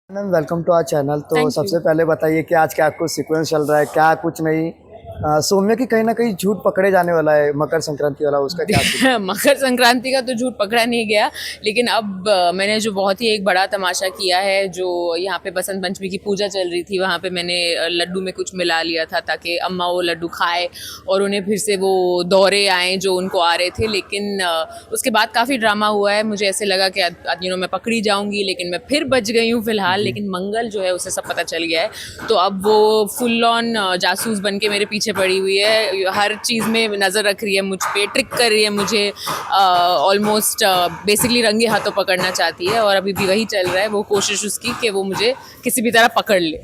Ma'am welcome to our channel. तो thank सबसे you. पहले बताइए कि आज क्या कुछ सीक्वेंस चल रहा है, क्या कुछ नहीं। सौम्य की कहीं ना कहीं झूठ पकड़े जाने वाला है मकर संक्रांति वाला, उसका क्या सीन है? मकर संक्रांति का तो झूठ पकड़ा नहीं गया, लेकिन अब मैंने जो बहुत ही एक बड़ा तमाशा किया है, जो यहाँ पे बसंत पंचमी की पूजा चल रही थी, वहाँ पे मैंने लड्डू में कुछ मिला लिया था ताकि अम्मा वो लड्डू खाए और उन्हें फिर से वो दौरे आए जो उनको आ रहे थे। लेकिन उसके बाद काफ़ी ड्रामा हुआ है। मुझे ऐसे लगा कि मैं पकड़ी जाऊँगी, लेकिन मैं फिर बच गई हूँ फिलहाल। लेकिन मंगल जो है उसे सब पता चल गया है, तो अब वो फुल ऑन जासूस बन के मेरे पीछे पड़ी हुई है, हर चीज़ में नज़र रख रही है, मुझ पे ट्रिक कर रही है, मुझे ऑलमोस्ट बेसिकली रंगे हाथों पकड़ना चाहती है। और अभी भी वही चल रहा है, वो कोशिश उसकी कि वो मुझे किसी भी तरह पकड़ ले।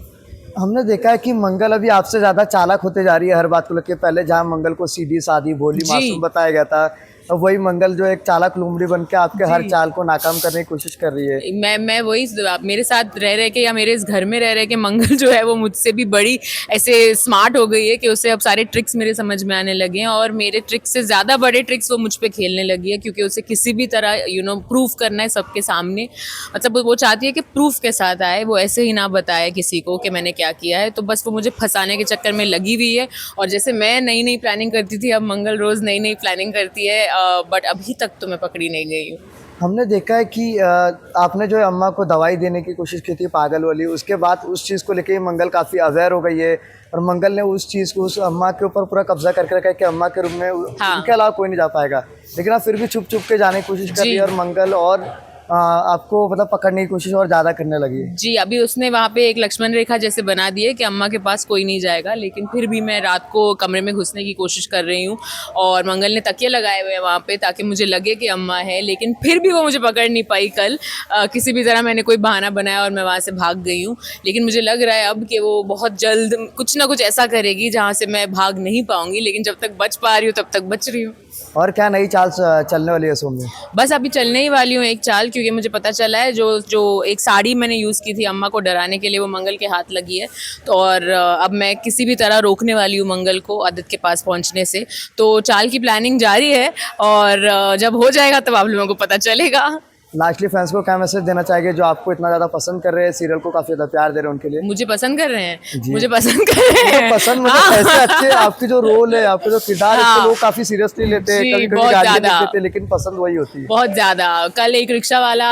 हमने देखा है कि मंगल अभी आपसे ज्यादा चालाक होते जा रही है हर बात को लेकर। पहले जहाँ मंगल को सीधी सादी भोली जी मासूम बताया गया था, अब वही मंगल जो एक चालाक लुमड़ी बन के आपके हर जी। चाल को नाकाम करने की कोशिश कर रही है। मैं वही, मेरे साथ रह रहे के या मेरे इस घर में रह रहे के मंगल जो है वो मुझसे भी बड़ी ऐसे स्मार्ट हो गई है कि उसे अब सारे ट्रिक्स मेरे समझ में आने लगे हैं, और मेरे ट्रिक्स से ज़्यादा बड़े ट्रिक्स वो मुझ पे खेलने लगी है, क्योंकि उसे किसी भी तरह प्रूफ करना है सबके सामने। मतलब वो चाहती है कि प्रूफ के साथ आए, वो ऐसे ही ना बताए किसी को कि मैंने क्या किया है। तो बस वो मुझे फंसाने के चक्कर में लगी हुई है। और जैसे मैं नई नई प्लानिंग करती थी, अब मंगल रोज़ नई नई प्लानिंग करती है, बट अभी तक तो मैं पकड़ी नहीं गई हूँ। हमने देखा है कि आपने जो है अम्मा को दवाई देने की कोशिश की थी पागल वाली, उसके बाद उस चीज़ को लेके मंगल काफ़ी अवेयर हो गई है और मंगल ने उस चीज़ को उस अम्मा के ऊपर पूरा कब्जा करके रखा है कि अम्मा के रूम में हाँ। उनके अलावा कोई नहीं जा पाएगा। लेकिन आप फिर भी छुप छुप के जाने की कोशिश कर रही जी है और मंगल और आपको मतलब पकड़ने की कोशिश और ज़्यादा करने लगी है। जी। अभी उसने वहाँ पे एक लक्ष्मण रेखा जैसे बना दी है कि अम्मा के पास कोई नहीं जाएगा, लेकिन फिर भी मैं रात को कमरे में घुसने की कोशिश कर रही हूँ। और मंगल ने तकिए लगाए हुए हैं वहाँ पे ताकि मुझे लगे कि अम्मा है, लेकिन फिर भी वो मुझे पकड़ नहीं पाई कल। किसी भी तरह मैंने कोई बहाना बनाया और मैं वहाँ से भाग गई हूँ। लेकिन मुझे लग रहा है अब कि वो बहुत जल्द कुछ ना कुछ ऐसा करेगी जहाँ से मैं भाग नहीं पाऊंगी, लेकिन जब तक बच पा रही हूँ तब तक बच रही हूँ। और क्या नई चाल चलने वाली है सौम्य? बस अभी चलने ही वाली हूँ एक चाल, क्योंकि मुझे पता चला है जो जो एक साड़ी मैंने यूज़ की थी अम्मा को डराने के लिए, वो मंगल के हाथ लगी है। तो और अब मैं किसी भी तरह रोकने वाली हूँ मंगल को आदित्य के पास पहुँचने से। तो चाल की प्लानिंग जारी है, और जब हो जाएगा तब आप लोगों को पता चलेगा। लास्टली फैंस को क्या मैसेज देना चाहेंगे जो आपको इतना ज़्यादा पसंद कर रहे हैं, सीरियल को काफ़ी ज़्यादा प्यार दे रहे हैं उनके लिए? मुझे पसंद कर रहे हैं, जी। मुझे पसंद कर रहे मतलब हैं। पसंद मतलब हाँ। ऐसे अच्छे आपके जो रोल है, आपके जो किरदार है, उसको लोग काफी सीरियसली लेते हैं, जी, कभी कभी बहुत गालियाँ भी ज़्यादा। देते हैं, लेकिन पसंद वही होती है। बहुत ज़्यादा। कल एक रिक्शा वाला,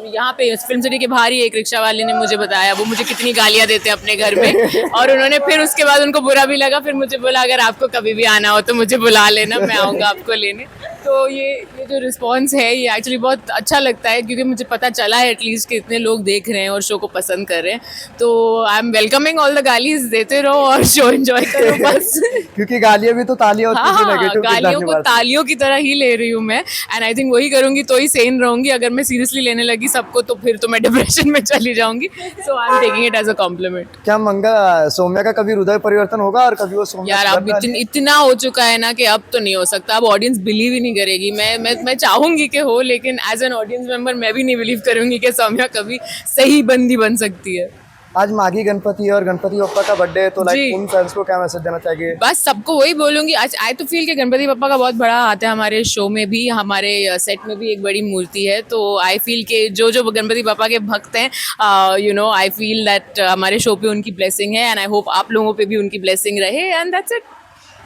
यहाँ पे फिल्म सिटी के बाहर ही एक रिक्शा वाले ने मुझे बताया वो मुझे कितनी गालियाँ देते हैं अपने घर में। और उन्होंने फिर उसके बाद उनको बुरा भी लगा, फिर मुझे बोला अगर आपको कभी भी आना हो तो मुझे बुला लेना, मैं आऊँगा आपको लेने। तो ये जो रिस्पॉन्स है ये एक्चुअली बहुत अच्छा लगता है, क्योंकि मुझे पता चला है एटलीस्ट कि इतने लोग देख रहे हैं और शो को पसंद कर रहे हैं। तो I am welcoming all the गालीज, देते रहो और शो एंजॉय करो बस। क्योंकि गालियाँ भी तो तालियां होती हाँ है जो हाँ, नेगेटिव गालियों को किरदार निभाते हैं। तालियों की तरह ही ले रही हूँ मैं, एंड आई थिंक वही करूंगी तो ही सेन रहूंगी। अगर मैं सीरियसली लेने लगी सबको तो फिर तो मैं डिप्रेशन में चली जाऊंगी। So I am taking it as a compliment. क्या सौम्या का कभी हृदय परिवर्तन होगा और कभी वो सौम्या यार अब सुधरने वाली है? इतना हो चुका है ना कि अब तो नहीं हो सकता। अब ऑडियंस बिलीव ही नहीं करेगी। मैं चाहूंगी कि हो, लेकिन एज एन ऑडियंस मेंबर मैं भी नहीं बिलीव करूंगी कि सौम्या कभी सही बंदी बन सकती है। आज माघी गणपति है और गणपति बप्पा का बर्थडे है, तो जी। लाइक उन फैंस को क्या मैसेज देना चाहिए? बस सबको वही बोलूंगी, आज आई तो फील कि गणपति बप्पा का बहुत बड़ा हाथ है हमारे शो में भी, हमारे सेट में भी एक बड़ी मूर्ति है। तो आई फील कि जो जो गणपति बप्पा के भक्त हैं, आई फील दैट हमारे शो पे उनकी ब्लेसिंग है, एंड आई होप आप लोगों पे भी उनकी ब्लेसिंग रहे, and that's it.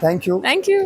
Thank you. Thank you.